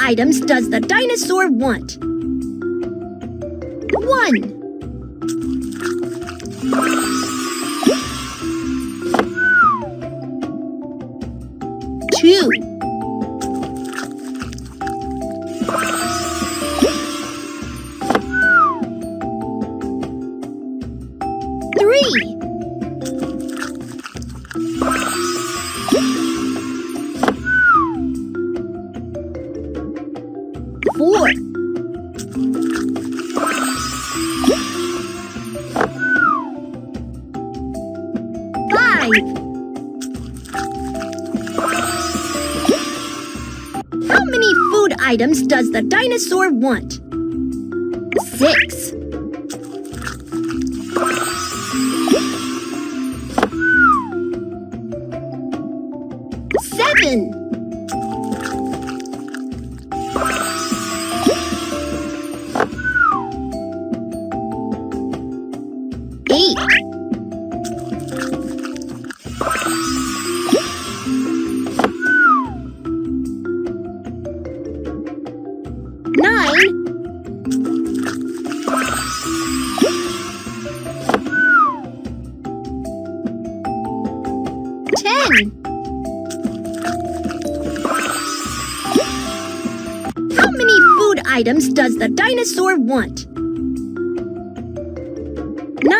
items does the dinosaur want? 1, 2, 3, 4, 5. How many food items does the dinosaur want? 6, 7, 8, 9, 10. How many food items does the dinosaur want? 9,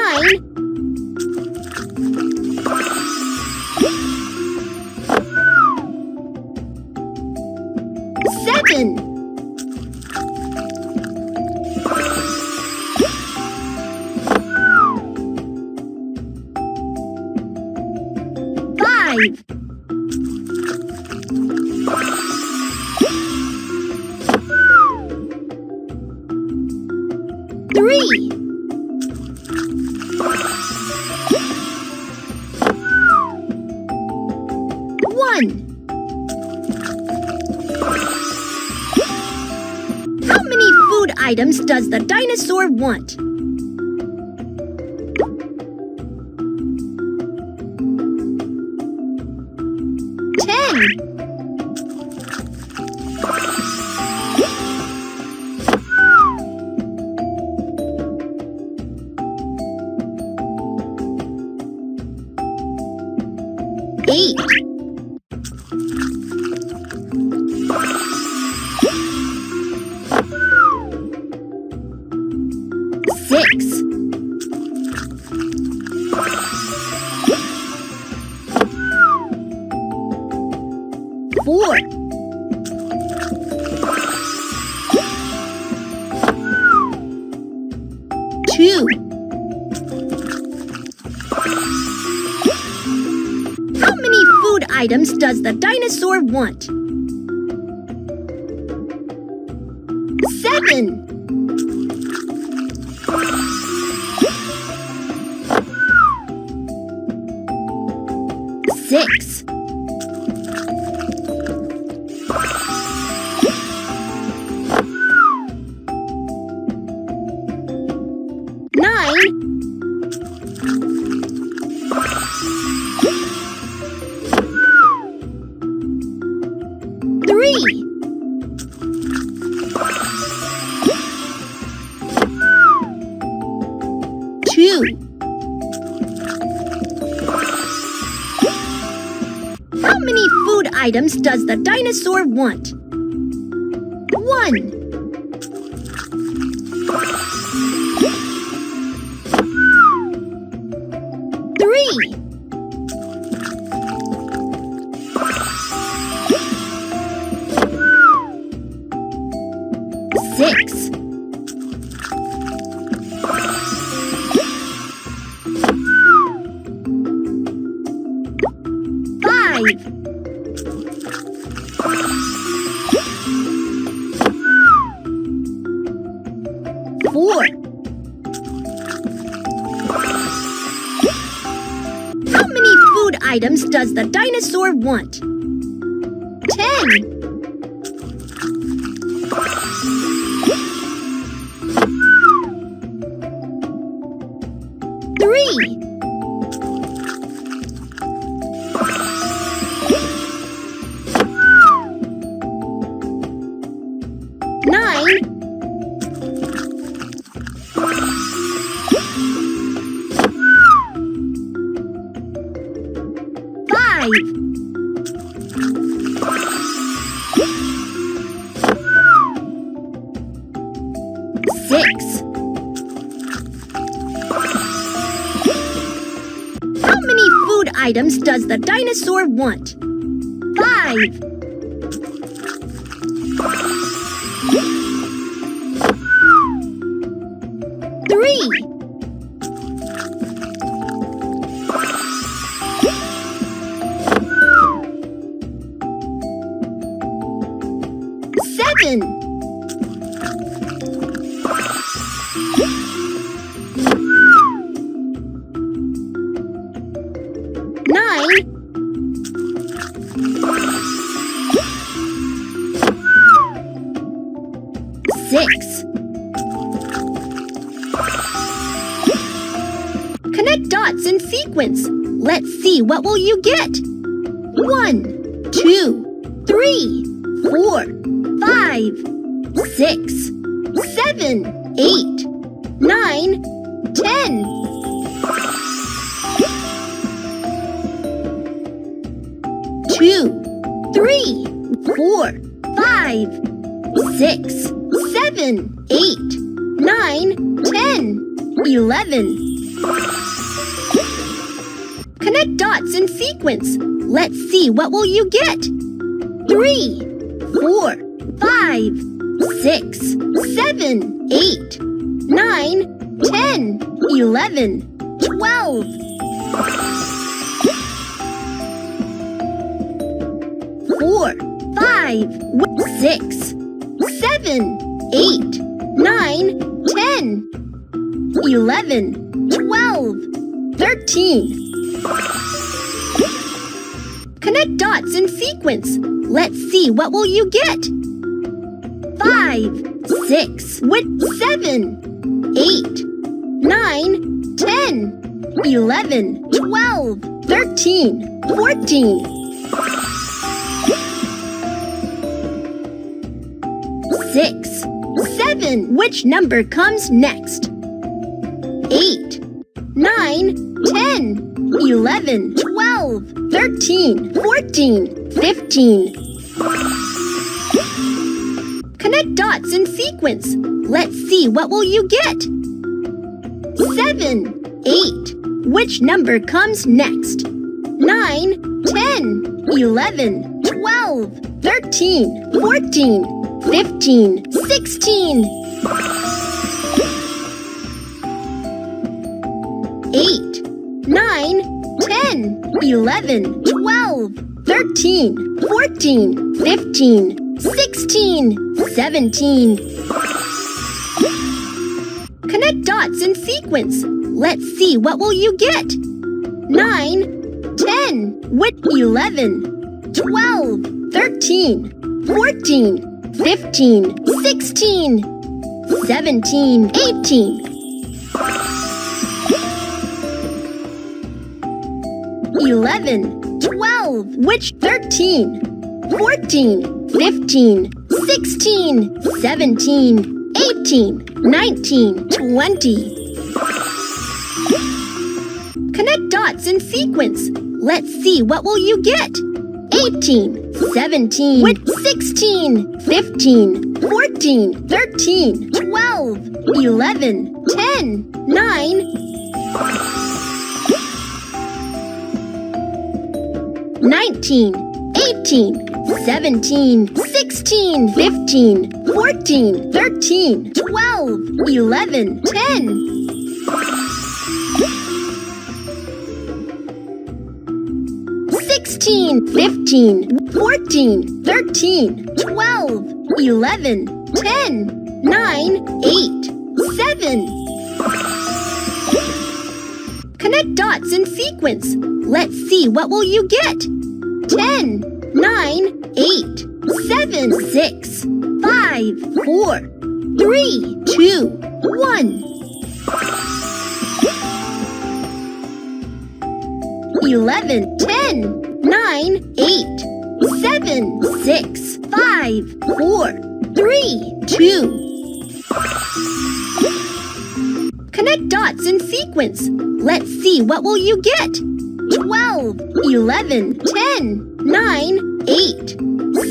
7, 5, 3, 1. How many food items does the dinosaur want? 10, 8, 6, 4, 2. How many food items does the dinosaur want? 7, 6, 9, 3, 2. How many food items does the dinosaur want? 1, 3, 6, 5, 4. How many food items does the dinosaur want? 10, 3, 2. 9, 5, 6. How many food items does the dinosaur want? 5, 3, 7, 9, 6. Connect dots in sequence. Let's see what will you get. 1, 2, 3, 4, 5, 6, 7, 8, 9, 10. 2, 3, 4, 5, 6, 7, 8, 9, 10, 11. Connect dots in sequence. Let's see what will you get. 3, 4, 5, 6, 7, 8, 9, 10, 11, 12. 4, 5, 6, 7, 8, 9, 10, 11, 12, 13. Connect dots in sequence. Let's see what will you get. 5, 6, 7, 8, 9, 10, 11, 12, 13, 14. 6, 7. Which number comes next? 8, 9, 10, 11, 12, 13, 14, 15. Connect dots in sequence. Let's see what will you get. 7, 8. Which number comes next? 9, 10, 11, 12, 13, 14, 15, 16. 8, 9, 10, 11, 12, 13, 14, 15, 16, 17. Connect dots in sequence. Let's see what will you get. 9, 10, with 11, 12, 13, 14, 15, 16, 17, 18. 11, 12, which 13, 14, 15, 16, 17, 18, 19, 20. Connect dots in sequence. Let's see what will you get. 18, 17, with 16, 15, 14, 13, 12, 11, 10, 9, 19, 18, 17, 16, 15, 14, 13, 12, 11, 10. 16, 15, 14, 13, 12, 11, 10, 9, 8, 7. Connect dots in sequence. Let's see what will you get. 10, 9, 8, 7, 6, 5, 4, 3, 2, 1. 11, 10, 9, 8, 7, 6, 5, 4, 3, 2. Connect dots in sequence. Let's see what will you get. 12, 11, 10, 9, 8,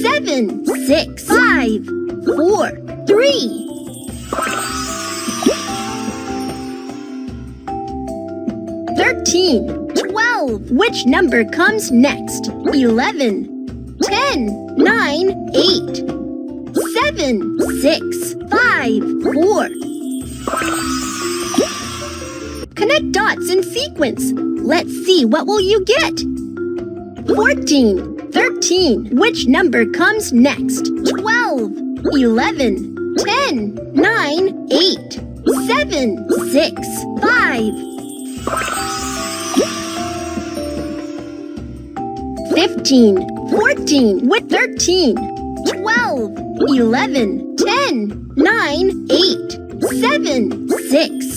7, 6, 5, 4, 3. 13, 12. Which number comes next? 11, 10, 9, 8, 7, 6, 5, 4. Connect dots in sequence. Let's see what will you get. 14, 13. Which number comes next? 12, 11, 10, 9, 8, 7, 6, 5. 15, 14. With 13, 12, 11, 10, 9, 8, 7, 6,